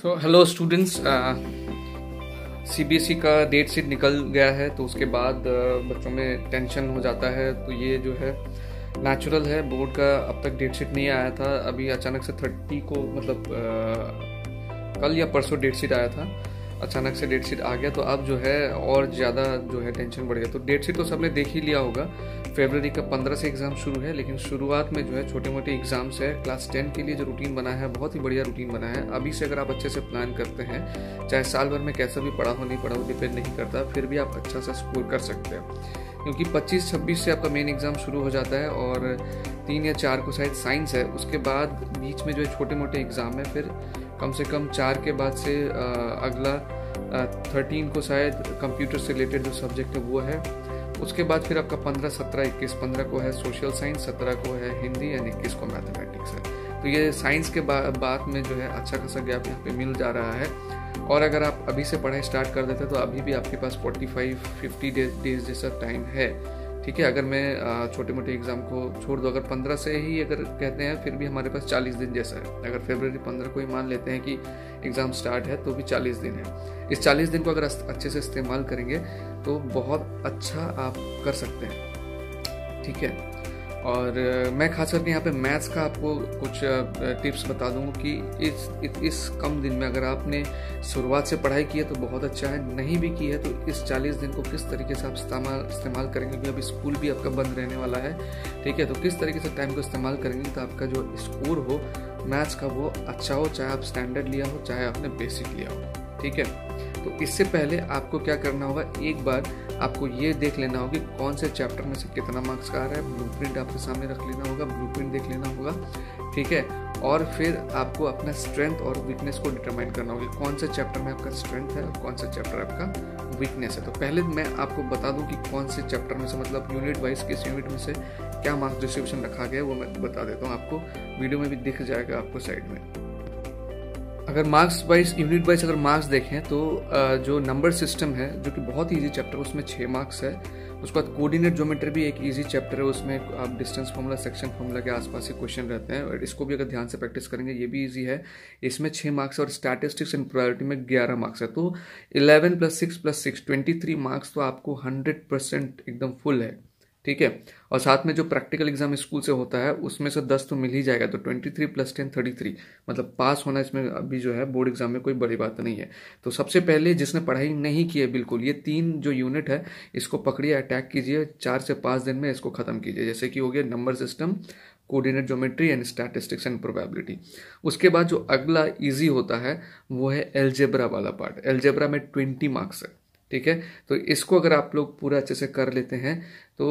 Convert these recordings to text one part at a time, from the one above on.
So hello students, CBSE का date sheet निकल गया है तो उसके बाद बच्चों में टेंशन हो जाता है। तो ये जो है नेचुरल है। बोर्ड का अब तक डेट शीट नहीं आया था, अभी अचानक से 30 को मतलब कल या परसों डेट शीट आया था, अचानक से डेट शीट आ गया तो अब जो है और ज़्यादा जो है टेंशन बढ़ गया। तो डेट शीट तो सबने देख ही लिया होगा, फरवरी का 15 से एग्ज़ाम शुरू है, लेकिन शुरुआत में जो है छोटे मोटे एग्जाम्स है। क्लास 10 के लिए जो रूटीन बना है बहुत ही बढ़िया रूटीन बना है। अभी से अगर आप अच्छे से प्लान करते हैं, चाहे साल भर में कैसा भी पढ़ा हो नहीं पढ़ा हो डिपेंड नहीं करता, फिर भी आप अच्छा सा स्कोर कर सकते हैं। क्योंकि 25-26 से आपका मेन एग्ज़ाम शुरू हो जाता है और 3 या 4 को शायद साइंस है, उसके बाद बीच में जो है छोटे मोटे एग्ज़ाम है, फिर कम से कम 4 के बाद से अगला 13 को शायद कंप्यूटर से रिलेटेड जो सब्जेक्ट है वो है। उसके बाद फिर आपका 15, 17, 21, 15 को है सोशल साइंस, 17 को है हिंदी एंड 21 को मैथमेटिक्स है। तो ये साइंस के बाद में जो है अच्छा खासा गैप यहाँ पे मिल जा रहा है। और अगर आप अभी से पढ़ाई स्टार्ट कर देते तो अभी भी आपके पास 45-50 डेज जैसा टाइम है। ठीक है, अगर मैं छोटे मोटे एग्जाम को छोड़ दो, अगर 15 से ही अगर कहते हैं फिर भी हमारे पास 40 दिन जैसा है। अगर फरवरी 15 को ही मान लेते हैं कि एग्ज़ाम स्टार्ट है तो भी 40 दिन है। इस 40 दिन को अगर अच्छे से इस्तेमाल करेंगे तो बहुत अच्छा आप कर सकते हैं। ठीक है, और मैं खास करके यहाँ पे मैथ्स का आपको कुछ टिप्स बता दूंगा कि इस कम दिन में अगर आपने शुरुआत से पढ़ाई की है तो बहुत अच्छा है, नहीं भी की है तो इस 40 दिन को किस तरीके से आप इस्तेमाल करेंगे, क्योंकि अभी स्कूल भी आपका बंद रहने वाला है। ठीक है, तो किस तरीके से टाइम को इस्तेमाल करेंगे तो आपका जो स्कोर हो मैथ्स का वो अच्छा हो, चाहे आप स्टैंडर्ड लिया हो चाहे आपने बेसिक लिया हो। ठीक है, तो इससे पहले आपको क्या करना होगा, एक बार आपको ये देख लेना होगा कि कौन से चैप्टर में से कितना मार्क्स का आ रहा है। ब्लूप्रिंट आपके सामने रख लेना होगा, ब्लूप्रिंट देख लेना होगा। ठीक है, और फिर आपको अपना स्ट्रेंथ और वीकनेस को डिटरमाइन करना होगा, कौन से चैप्टर में आपका स्ट्रेंथ है और कौन सा चैप्टर आपका वीकनेस है। तो पहले मैं आपको बता दूं कि कौन से चैप्टर में से मतलब यूनिट वाइज किस यूनिट में से क्या मार्क्स डिस्ट्रीब्यूशन रखा गया है वो मैं बता देता हूँ आपको। वीडियो में भी दिख जाएगा आपको साइड में। अगर मार्क्स वाइज यूनिट वाइज अगर मार्क्स देखें तो जो नंबर सिस्टम है जो कि बहुत ही ईजी चैप्टर है, उसमें 6 मार्क्स है। उसके बाद कोऑर्डिनेट ज्योमेट्री भी एक इजी चैप्टर है, उसमें आप डिस्टेंस फार्मूला सेक्शन फार्मूला के आसपास के क्वेश्चन रहते हैं और इसको भी अगर ध्यान से प्रैक्टिस करेंगे ये भी इजी है। इसमें 6 मार्क्स और स्टैटिस्टिक्स एंड प्रोबेबिलिटी में 11 मार्क्स है। तो 11 + 6 + 6 23 मार्क्स तो आपको 100% एकदम फुल है। ठीक है, और साथ में जो प्रैक्टिकल एग्जाम स्कूल से होता है उसमें से 10 तो मिल ही जाएगा, तो 23 + 10 33 मतलब पास होना इसमें अभी जो है बोर्ड एग्जाम में कोई बड़ी बात नहीं है। तो सबसे पहले जिसने पढ़ाई नहीं की है बिल्कुल, ये 3 जो यूनिट है इसको पकड़िए, अटैक कीजिए, 4 से 5 दिन में इसको खत्म कीजिए। जैसे कि हो गया number system, coordinate geometry and statistics and probability. उसके बाद जो अगला ईजी होता है वो है एलजेब्रा वाला पार्ट। एलजेब्रा में 20 मार्क्स है। ठीक है, तो इसको अगर आप लोग पूरा अच्छे से कर लेते हैं तो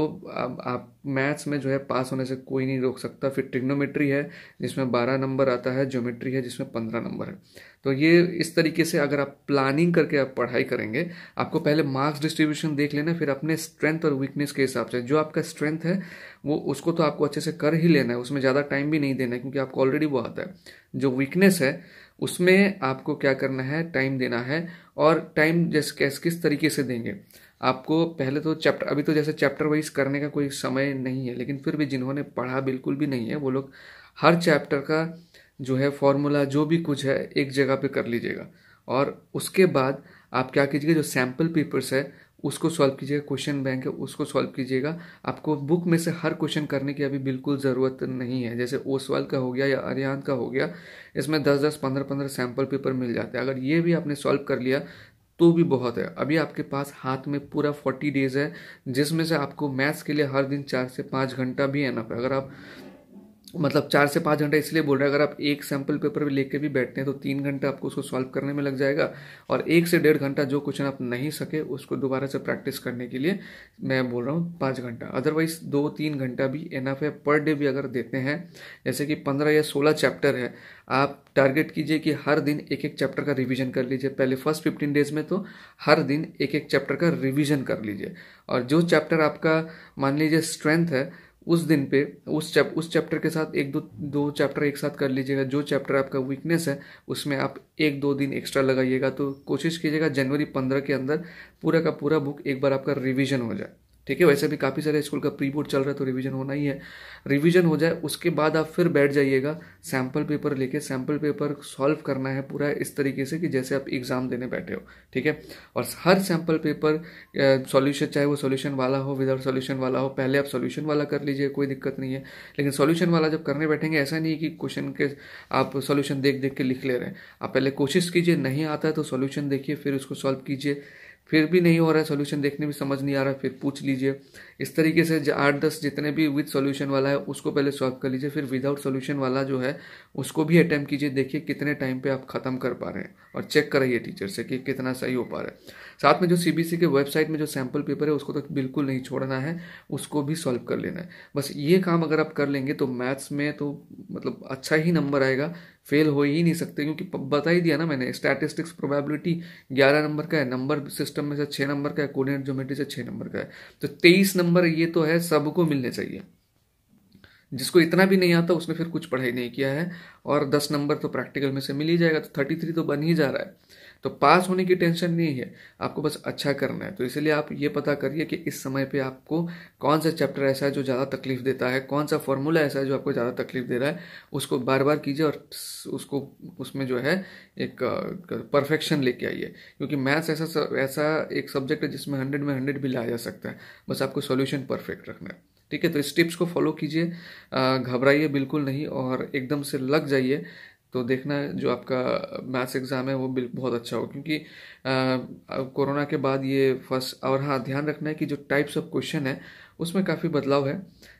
आप मैथ्स में जो है पास होने से कोई नहीं रोक सकता। फिर ट्रिग्नोमेट्री है जिसमें 12 नंबर आता है, ज्योमेट्री है जिसमें 15 नंबर है। तो ये इस तरीके से अगर आप प्लानिंग करके आप पढ़ाई करेंगे, आपको पहले मार्क्स डिस्ट्रीब्यूशन देख लेना, फिर अपने स्ट्रेंथ और वीकनेस के हिसाब से जो आपका स्ट्रेंथ है वो उसको तो आपको अच्छे से कर ही लेना है, उसमें ज़्यादा टाइम भी नहीं देना है क्योंकि आपको ऑलरेडी वो आता है। जो वीकनेस है उसमें आपको क्या करना है, टाइम देना है। और टाइम जैसे किस तरीके से देंगे, आपको पहले तो चैप्टर, अभी तो जैसे चैप्टर वाइज करने का कोई समय नहीं है, लेकिन फिर भी जिन्होंने पढ़ा बिल्कुल भी नहीं है वो लोग हर चैप्टर का जो है फॉर्मूला जो भी कुछ है एक जगह पे कर लीजिएगा। और उसके बाद आप क्या कीजिएगा, जो सैम्पल पेपर्स है उसको सॉल्व कीजिएगा, क्वेश्चन बैंक है उसको सॉल्व कीजिएगा। आपको बुक में से हर क्वेश्चन करने की अभी बिल्कुल ज़रूरत नहीं है। जैसे ओसवाल का हो गया या आर्यन का हो गया, इसमें 10-10, 15-15 सैम्पल पेपर मिल जाते हैं। अगर ये भी आपने सॉल्व कर लिया तो भी बहुत है। अभी आपके पास हाथ में पूरा 40 डेज है, जिसमें से आपको मैथ्स के लिए हर दिन 4 से 5 घंटा भी एनफ है। अगर आप मतलब 4 से 5 घंटा इसलिए बोल रहे हैं, अगर आप एक सैम्पल पेपर भी लेके भी बैठते हैं तो 3 घंटा आपको उसको सॉल्व करने में लग जाएगा, और 1 से 1.5 घंटा जो क्वेश्चन आप नहीं सके उसको दोबारा से प्रैक्टिस करने के लिए मैं बोल रहा हूँ 5 घंटा। अदरवाइज 2-3 घंटा भी एनफ है। पर डे भी अगर देते हैं, जैसे कि 15 या 16 चैप्टर है, आप टारगेट कीजिए कि हर दिन एक एक चैप्टर का रिवीजन कर लीजिए। पहले फर्स्ट 15 डेज में तो हर दिन एक एक चैप्टर का रिवीजन कर लीजिए, और जो चैप्टर आपका मान लीजिए स्ट्रेंथ है उस दिन पे उस चैप्टर के साथ 1-2 चैप्टर एक साथ कर लीजिएगा। जो चैप्टर आपका वीकनेस है उसमें आप 1-2 दिन एक्स्ट्रा लगाइएगा। तो कोशिश कीजिएगा जनवरी 15 के अंदर पूरा का पूरा बुक एक बार आपका रिवीजन हो जाए। ठीक है। वैसे भी काफ़ी सारे स्कूल का प्री बोर्ड चल रहा है तो रिवीजन होना ही है। रिवीजन हो जाए उसके बाद आप फिर बैठ जाइएगा सैम्पल पेपर लेके, सैम्पल पेपर सॉल्व करना है पूरा इस तरीके से कि जैसे आप एग्ज़ाम देने बैठे हो, ठीक है। और हर सैम्पल पेपर सॉल्यूशन, चाहे वो सॉल्यूशन वाला हो विदाउट सॉल्यूशन वाला हो, पहले आप सॉल्यूशन वाला कर लीजिए, कोई दिक्कत नहीं है। लेकिन सॉल्यूशन वाला जब करने बैठेंगे ऐसा नहीं कि क्वेश्चन के आप सॉल्यूशन देख देख के लिख ले रहे हैं। आप पहले कोशिश कीजिए, नहीं आता है तो सॉल्यूशन देखिए, फिर उसको सॉल्व कीजिए। फिर भी नहीं हो रहा है सॉल्यूशन देखने में समझ नहीं आ रहा है, फिर पूछ लीजिए। इस तरीके से 8-10 जितने भी विद सॉल्यूशन वाला है उसको पहले सॉल्व कर लीजिए, फिर विदाउट सॉल्यूशन वाला जो है उसको भी अटेम्प्ट कीजिए। देखिए कितने टाइम पे आप खत्म कर पा रहे हैं और चेक कराइए टीचर से कि कितना सही हो पा रहा है। साथ में जो सीबीएसई के वेबसाइट में जो सैम्पल पेपर है उसको तो बिल्कुल नहीं छोड़ना है, उसको भी सॉल्व कर लेना है। बस ये काम अगर आप कर लेंगे तो मैथ्स में तो मतलब अच्छा ही नंबर आएगा, फेल हो ही नहीं सकते। क्योंकि बता ही दिया ना मैंने, स्टैटिस्टिक्स प्रोबेबिलिटी 11 नंबर का है, नंबर सिस्टम में से 6 नंबर का है, कोऑर्डिनेट ज्योमेट्री से 6 नंबर का है, तो 23 नंबर ये तो है सबको मिलने चाहिए। जिसको इतना भी नहीं आता उसने फिर कुछ पढ़ाई नहीं किया है। और 10 नंबर तो प्रैक्टिकल में से मिल ही जाएगा, तो 33 तो बन ही जा रहा है। तो पास होने की टेंशन नहीं है, आपको बस अच्छा करना है। तो इसलिए आप ये पता करिए कि इस समय पे आपको कौन सा चैप्टर ऐसा है जो ज़्यादा तकलीफ देता है, कौन सा फॉर्मूला ऐसा है जो आपको ज़्यादा तकलीफ दे रहा है, उसको बार बार कीजिए और उसको उसमें जो है एक परफेक्शन लेके आइए। क्योंकि मैथ्स ऐसा एक सब्जेक्ट है जिसमें 100 में 100 भी लाया जा सकता है, बस आपको सॉल्यूशन परफेक्ट रखना है, ठीक है। तो इस टिप्स को फॉलो कीजिए, घबराइए बिल्कुल नहीं और एकदम से लग जाइए। तो देखना जो आपका मैथ्स एग्ज़ाम है वो बहुत अच्छा हो। क्योंकि कोरोना के बाद ये फर्स्ट, और हाँ ध्यान रखना है कि जो टाइप्स ऑफ क्वेश्चन है उसमें काफ़ी बदलाव है।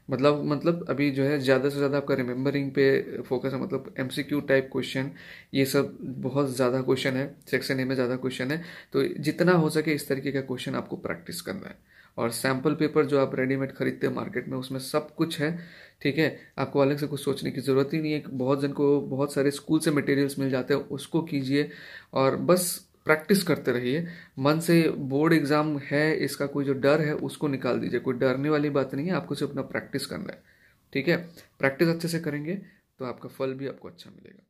मतलब अभी जो है ज़्यादा से ज़्यादा आपका रिमेंबरिंग पे फोकस है, मतलब एमसीक्यू टाइप क्वेश्चन, ये सब बहुत ज़्यादा क्वेश्चन है, सेक्शन ए में ज़्यादा क्वेश्चन है। तो जितना हो सके इस तरीके का क्वेश्चन आपको प्रैक्टिस करना है। और सैम्पल पेपर जो आप रेडीमेड खरीदते हैं मार्केट में उसमें सब कुछ है, ठीक है। आपको अलग से कुछ सोचने की ज़रूरत ही नहीं है। बहुत जन को बहुत सारे स्कूल से मटेरियल्स मिल जाते हैं, उसको कीजिए और बस प्रैक्टिस करते रहिए मन से। बोर्ड एग्जाम है इसका कोई जो डर है उसको निकाल दीजिए, कोई डरने वाली बात नहीं है, आपको सिर्फ अपना प्रैक्टिस करना है, ठीक है। प्रैक्टिस अच्छे से करेंगे तो आपका फल भी आपको अच्छा मिलेगा।